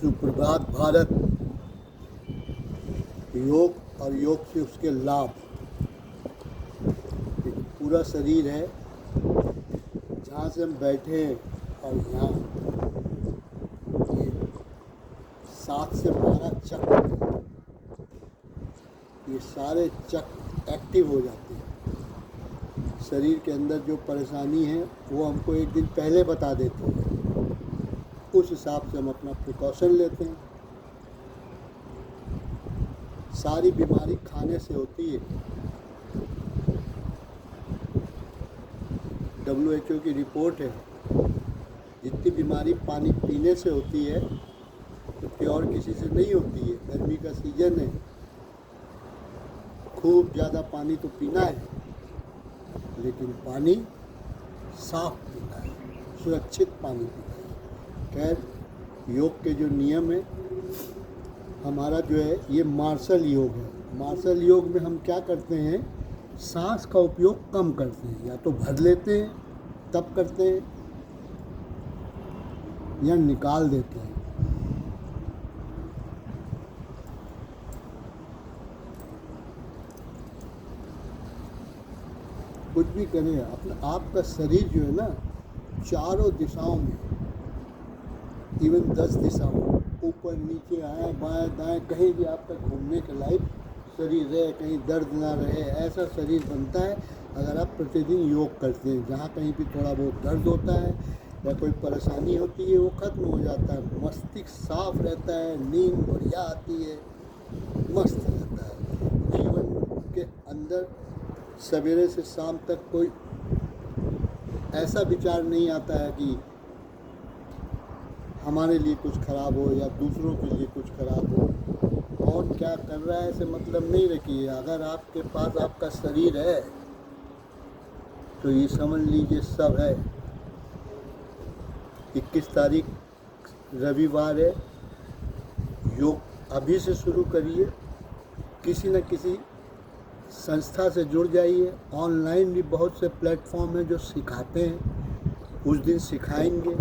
सुप्रभात भारत। योग और योग से उसके लाभ। एक पूरा शरीर है, जहाँ से हम बैठे हैं और यहाँ ये 7 से 12 चक्र हैं। ये सारे चक्र एक्टिव हो जाते हैं। शरीर के अंदर जो परेशानी है वो हमको एक दिन पहले बता देते हैं। उस हिसाब से हम अपना प्रिकॉशन लेते हैं। सारी बीमारी खाने से होती है। WHO की रिपोर्ट है, जितनी बीमारी पानी पीने से होती है उतनी और किसी से नहीं होती है। गर्मी का सीजन है, खूब ज़्यादा पानी तो पीना है, लेकिन पानी साफ पीना है, सुरक्षित पानी पीना है। खैर, योग के जो नियम है, हमारा जो है ये मार्शल योग है। मार्शल योग में हम क्या करते हैं, सांस का उपयोग कम करते हैं। या तो भर लेते हैं तब करते हैं, या निकाल देते हैं। कुछ भी करें, अपना आपका शरीर जो है ना, चारों दिशाओं में, इवन 10 दिशाओं, ऊपर नीचे आए बाएं दाएं, कहीं भी आपका घूमने के लायक शरीर रहे, कहीं दर्द ना रहे, ऐसा शरीर बनता है अगर आप प्रतिदिन योग करते हैं। जहाँ कहीं भी थोड़ा बहुत दर्द होता है या कोई परेशानी होती है वो खत्म हो जाता है। मस्तिष्क साफ रहता है, नींद बढ़िया आती है, मस्त रहता है। जीवन के अंदर सवेरे से शाम तक कोई ऐसा विचार नहीं आता है कि हमारे लिए कुछ खराब हो या दूसरों के लिए कुछ खराब हो। कौन क्या कर रहा है ऐसे मतलब नहीं रखिए। अगर आपके पास आपका शरीर है तो ये समझ लीजिए सब है। 21 तारीख रविवार है। योग अभी से शुरू करिए। किसी न किसी संस्था से जुड़ जाइए। ऑनलाइन भी बहुत से प्लेटफॉर्म हैं जो सिखाते हैं, उस दिन सिखाएंगे।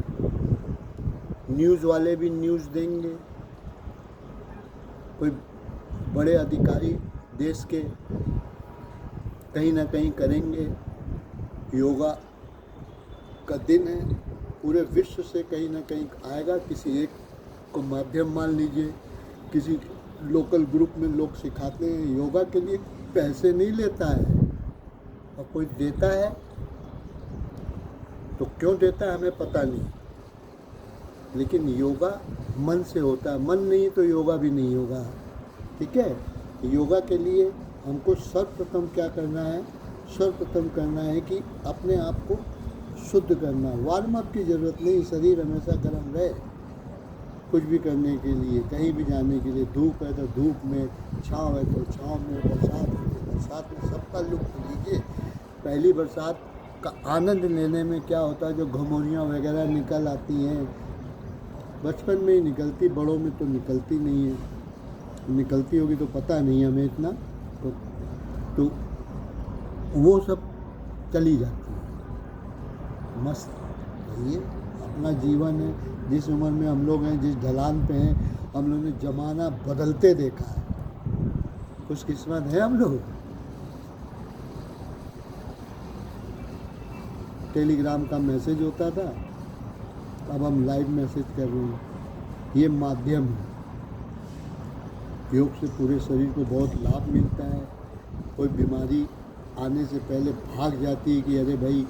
न्यूज़ वाले भी न्यूज़ देंगे। कोई बड़े अधिकारी देश के कहीं ना कहीं करेंगे। योगा का दिन है, पूरे विश्व से कहीं ना कहीं आएगा। किसी एक को माध्यम मान लीजिए, किसी लोकल ग्रुप में लोग सिखाते हैं। योगा के लिए पैसे नहीं लेता है, और कोई देता है तो क्यों देता है हमें पता नहीं, लेकिन योगा मन से होता है। मन नहीं तो योगा भी नहीं होगा। ठीक है। योगा के लिए हमको सर्वप्रथम क्या करना है, सर्वप्रथम करना है कि अपने आप को शुद्ध करना। वार्म अप की ज़रूरत नहीं। शरीर हमेशा गर्म रहे, कुछ भी करने के लिए, कहीं भी जाने के लिए। धूप है तो धूप में, छाँव है तो छाँव में, बरसात है तो बरसात में, सबका लुत्फ़ लीजिए। पहली बरसात का आनंद लेने में क्या होता है, जो घमौरियाँ वगैरह निकल आती हैं, बचपन में ही निकलती, बड़ों में तो निकलती नहीं है। निकलती होगी तो पता नहीं हमें इतना, तो वो सब चली जाती है। मस्त रहिए। अपना जीवन है, जिस उम्र में हम लोग हैं, जिस ढलान पे हैं, हम लोगों ने ज़माना बदलते देखा है। खुशकिस्मत है हम लोग। टेलीग्राम का मैसेज होता था, अब हम लाइव मैसेज कर रहे हैं। ये माध्यम है। योग से पूरे शरीर को बहुत लाभ मिलता है। कोई बीमारी आने से पहले भाग जाती है कि अरे भाई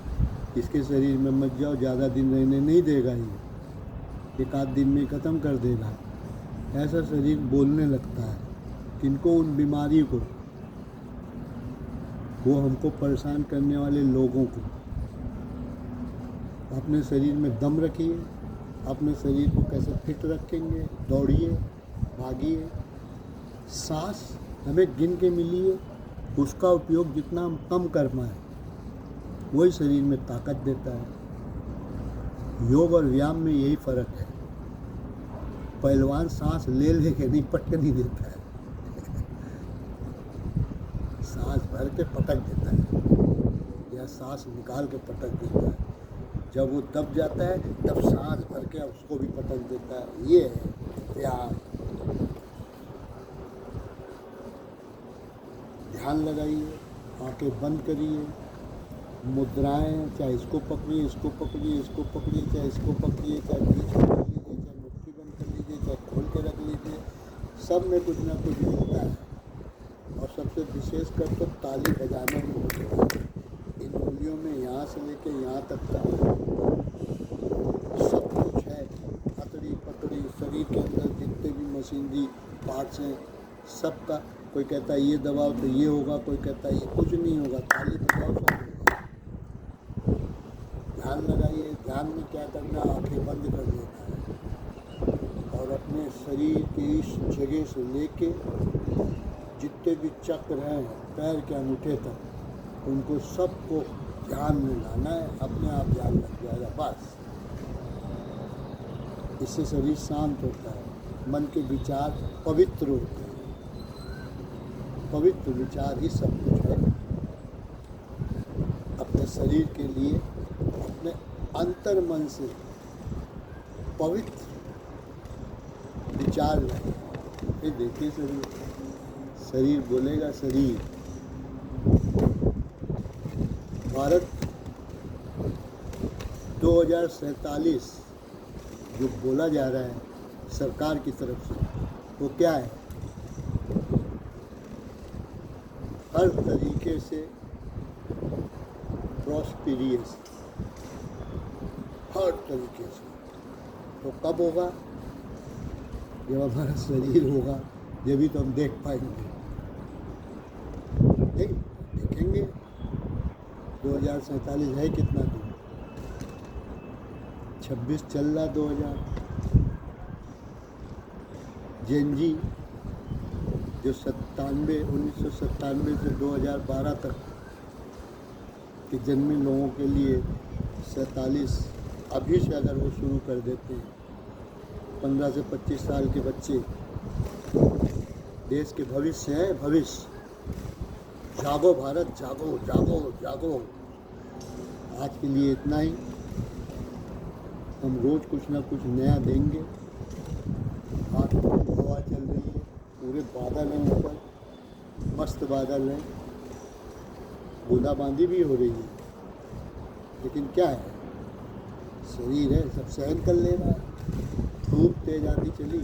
इसके शरीर में मत जाओ, ज़्यादा दिन रहने नहीं देगा, ये 1 आध दिन में ख़त्म कर देगा। ऐसा शरीर बोलने लगता है। किनको? उन बीमारी को, वो हमको परेशान करने वाले लोगों को। अपने शरीर में दम रखिए। अपने शरीर को कैसे फिट रखेंगे, दौड़िए, भागिए। सांस हमें गिन के मिली है, उसका उपयोग जितना हम कम कर पाएँ वही शरीर में ताकत देता है। योग और व्यायाम में यही फ़र्क है। पहलवान सांस ले लेके नहीं, पटक नहीं देता है। सांस भर के पटक देता है, या सांस निकाल के पटक देता है। जब वो दब जाता है तब सांस भर के उसको भी पटक देता है। ये है ध्यान, ध्यान लगाइए, आंखें बंद करिए, मुद्राएं, चाहे इसको पकड़िए, इसको पकड़िए, इसको पकड़िए, चाहे इसको पकड़िए, चाहे बीच में कर लीजिए, चाहे मुट्ठी बंद कर लीजिए, चाहे खोल के रख लीजिए, सब में कुछ ना कुछ मिलता है। और सबसे विशेष कर तो ताली बजाने में होता है। इन उंगलियों में यहाँ से लेके यहाँ तक का सब कुछ है। हथड़ी पकड़ी, शरीर के अंदर जितने भी मशीनरी पार्ट्स हैं सबका, कोई कहता है ये दबाओ तो ये होगा, कोई कहता है ये कुछ नहीं होगा, ताली बजाओ सब होगा। ध्यान लगाइए, ध्यान में क्या करना, आंखें बंद कर देना है और अपने शरीर के इस जगह से लेके जितने भी चक्र हैं पैर के अंगूठे तक, उनको सबको ध्यान में लाना है। अपने आप ध्यान लग जाएगा बस। इससे शरीर शांत होता है, मन के विचार पवित्र होते हैं। पवित्र विचार ही सब कुछ है। अपने शरीर के लिए अपने अंतर मन से पवित्र विचार लाए। फिर देखिए शरीर बोलेगा। शरीर भारत 2047 जो बोला जा रहा है सरकार की तरफ से, वो क्या है? हर तरीके से प्रॉस्पेरियस, हर तरीके से। तो कब होगा? जब हमारा शरीर होगा, ये भी तो हम देख पाएंगे। देखेंगे 2047 है कितना दूर, 26 चल रहा 2000। जेनजी जो 1997 से 2012 तक के जन्मे लोगों के लिए 47 अभी से अगर वो शुरू कर देते हैं, 15 से 25 साल के बच्चे देश के भविष्य हैं। भविष्य, जागो भारत, जागो जागो जागो। आज के लिए इतना ही। हम रोज कुछ ना कुछ नया देंगे। आज हवा चल रही है, पूरे बादल हैं ऊपर, मस्त बादल हैं, बूंदाबांदी भी हो रही है। लेकिन क्या है, शरीर है, सब सहन कर ले रहा है। धूप तेज आती चली,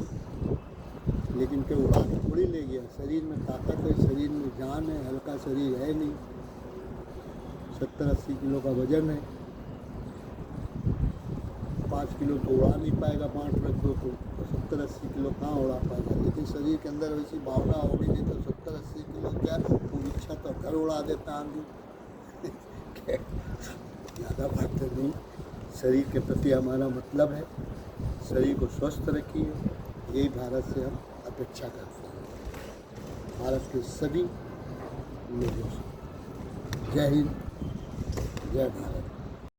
लेकिन क्या उड़ा के थोड़ी ले गया। शरीर में ताकत है, शरीर में जान है, हल्का शरीर है नहीं। 70-80 किलो का वजन है, 5 किलो तो उड़ा नहीं पाएगा। 5 रख दो तो 70-80 किलो कहाँ उड़ा पाएगा। लेकिन शरीर के अंदर वैसी भावना होगी नहीं तो 70-80 किलो क्या, पूरी इच्छा तो घर उड़ा देता आदमी। ज़्यादा बात तो नहीं। शरीर के प्रति हमारा मतलब है, शरीर को स्वस्थ रखिए, यही भारत से हम अपेक्षा करते हैं, भारत के सभी लोगों से। जय हिंद, जय भारत।